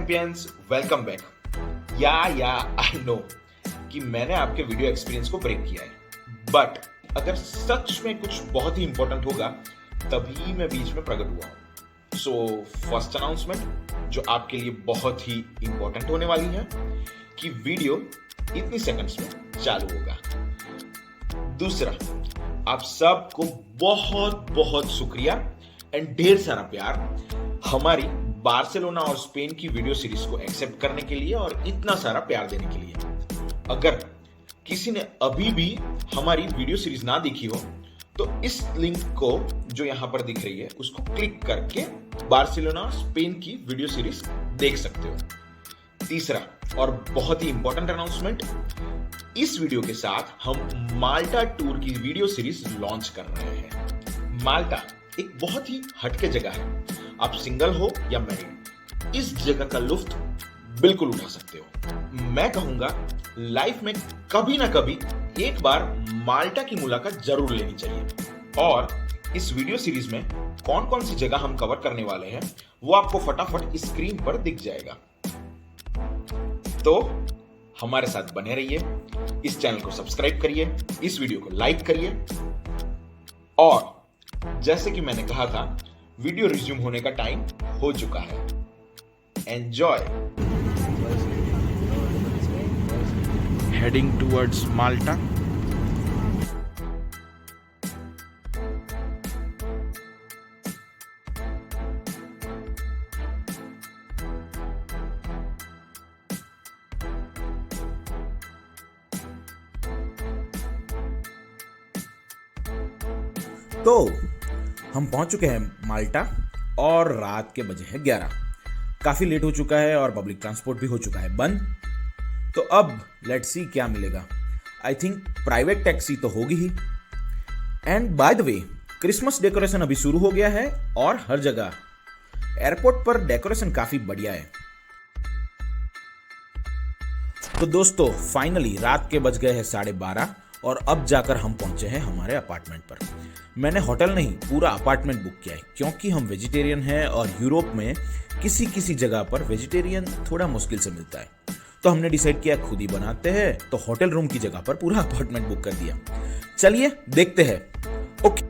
Champions, welcome back. या I know कि मैंने आपके वीडियो एक्सपीरियंस को ब्रेक किया है, बट अगर सच में कुछ बहुत ही इंपॉर्टेंट होगा तभी मैं बीच में प्रकट हुआ हूं। सो फर्स्ट अनाउंसमेंट जो आपके लिए बहुत ही इंपॉर्टेंट होने वाली है कि वीडियो इतनी सेकंड्स में चालू होगा। दूसरा, आप सबको बहुत बहुत शुक्रिया एंड ढेर सारा प्यार हमारी बार्सिलोना और स्पेन की वीडियो सीरीज को एक्सेप्ट करने के लिए और इतना सारा प्यार देने के लिए। अगर किसी ने अभी भी हमारी वीडियो सीरीज ना देखी हो तो इस लिंक को जो यहां पर दिख रही है उसको क्लिक करके बार्सिलोना और स्पेन की वीडियो सीरीज देख सकते हो। तीसरा और बहुत ही इंपॉर्टेंट अनाउंसमेंट, इस वीडियो के साथ हम माल्टा टूर की वीडियो सीरीज लॉन्च कर रहे हैं। माल्टा एक बहुत ही हटके जगह है। आप सिंगल हो या मैरिड, इस जगह का लुत्फ बिल्कुल उठा सकते हो। मैं कहूंगा लाइफ में कभी ना कभी एक बार माल्टा की मुलाकात जरूर लेनी चाहिए। और इस वीडियो सीरीज में कौन कौन सी जगह हम कवर करने वाले हैं वो आपको फटाफट स्क्रीन पर दिख जाएगा। तो हमारे साथ बने रहिए, इस चैनल को सब्सक्राइब करिए, इस वीडियो को लाइक करिए और जैसे कि मैंने कहा था, वीडियो रिज्यूम होने का टाइम हो चुका है। एंजॉय। हेडिंग टुवर्ड्स माल्टा। तो हम पहुंच चुके हैं माल्टा और रात के बजे हैं 11। काफी लेट हो चुका है और पब्लिक ट्रांसपोर्ट भी हो चुका है बंद। तो अब लेट्स सी क्या मिलेगा। आई थिंक प्राइवेट टैक्सी तो होगी ही। And by the way, Christmas decoration अभी शुरू हो गया है और हर जगह एयरपोर्ट पर डेकोरेशन काफी बढ़िया है। तो दोस्तों फाइनली रात के बज गए हैं 12:30 और अब जाकर हम पहुंचे हैं हमारे अपार्टमेंट पर। मैंने होटल नहीं, पूरा अपार्टमेंट बुक किया है क्योंकि हम वेजिटेरियन हैं और यूरोप में किसी किसी जगह पर वेजिटेरियन थोड़ा मुश्किल से मिलता है। तो हमने डिसाइड किया खुद ही बनाते हैं, तो होटल रूम की जगह पर पूरा अपार्टमेंट बुक कर दिया। चलिए देखते हैं। ओके,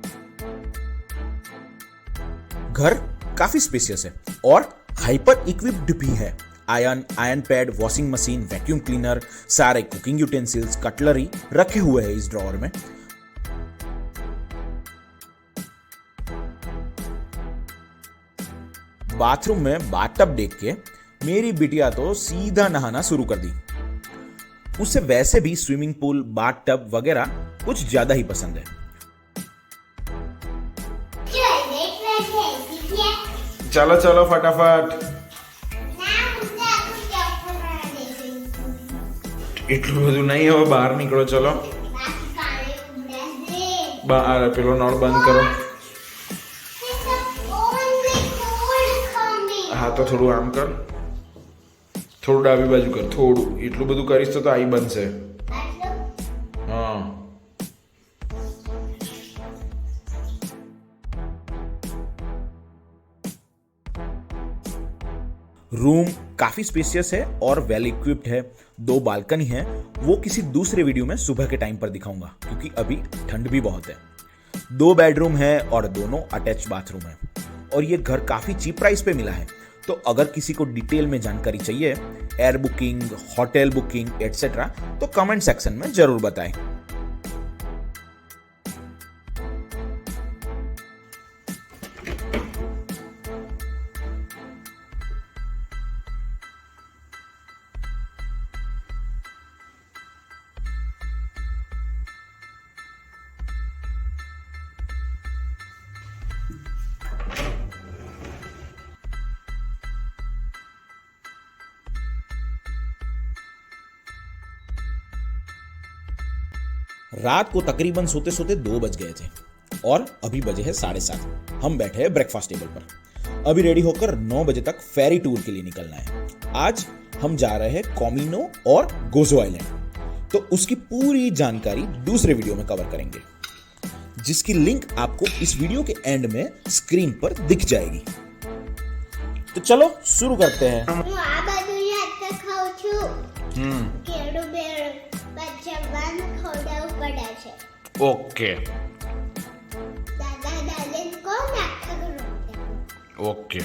घर काफी स्पेशियस है और हाइपर इक्विप्ड भी है। Iron pad, washing machine, vacuum cleaner, सारे कुकिंग यूटेंसिल्स, कटलरी रखे हुए हैं इस ड्रॉअर में। बाथरूम में बाथटब देख के मेरी बिटिया तो सीधा नहाना शुरू कर दी। उसे वैसे भी स्विमिंग पूल, बाथटब वगैरह कुछ ज्यादा ही पसंद है। चलो चलो फटाफट। એટલું બધું નહીં, હવે બહાર નીકળો। ચલો બહાર પેલો નળ બંધ કરો। હા તો થોડું આમ કર, થોડું ડાબી બાજુ કર, થોડું। એટલું બધું કરીશ તો આઈ બનશે। હા रूम काफी स्पेशियस है और वेल इक्विप्ड है। 2 बालकनी है, वो किसी दूसरे वीडियो में सुबह के टाइम पर दिखाऊंगा क्योंकि अभी ठंड भी बहुत है। 2 बेडरूम है और दोनों अटैच बाथरूम है और ये घर काफी चीप प्राइस पे मिला है। तो अगर किसी को डिटेल में जानकारी चाहिए, air booking, hotel booking etcetera, तो कमेंट सेक्शन में जरूर बताएं। रात को तकरीबन सोते सोते 2 बज गए थे और अभी बजे हैं 7:30। हम बैठे हैं ब्रेकफास्ट टेबल पर। अभी रेडी होकर 9 बजे तक फेरी टूर के लिए निकलना है। आज हम जा रहे हैं कॉमिनो और गोजो आइलैंड, तो उसकी पूरी जानकारी दूसरे वीडियो में कवर करेंगे, जिसकी लिंक आपको इस वीडियो के एंड में स्क्रीन पर दिख जाएगी। तो चलो शुरू करते हैं। હું આ બધું યાદ તો ખાઉં છું. કેળું બેળું પછી જમવાનું ખવડાવવું પડે છે. ओके દાદા દાદીને કોણ આખા ઘર ओके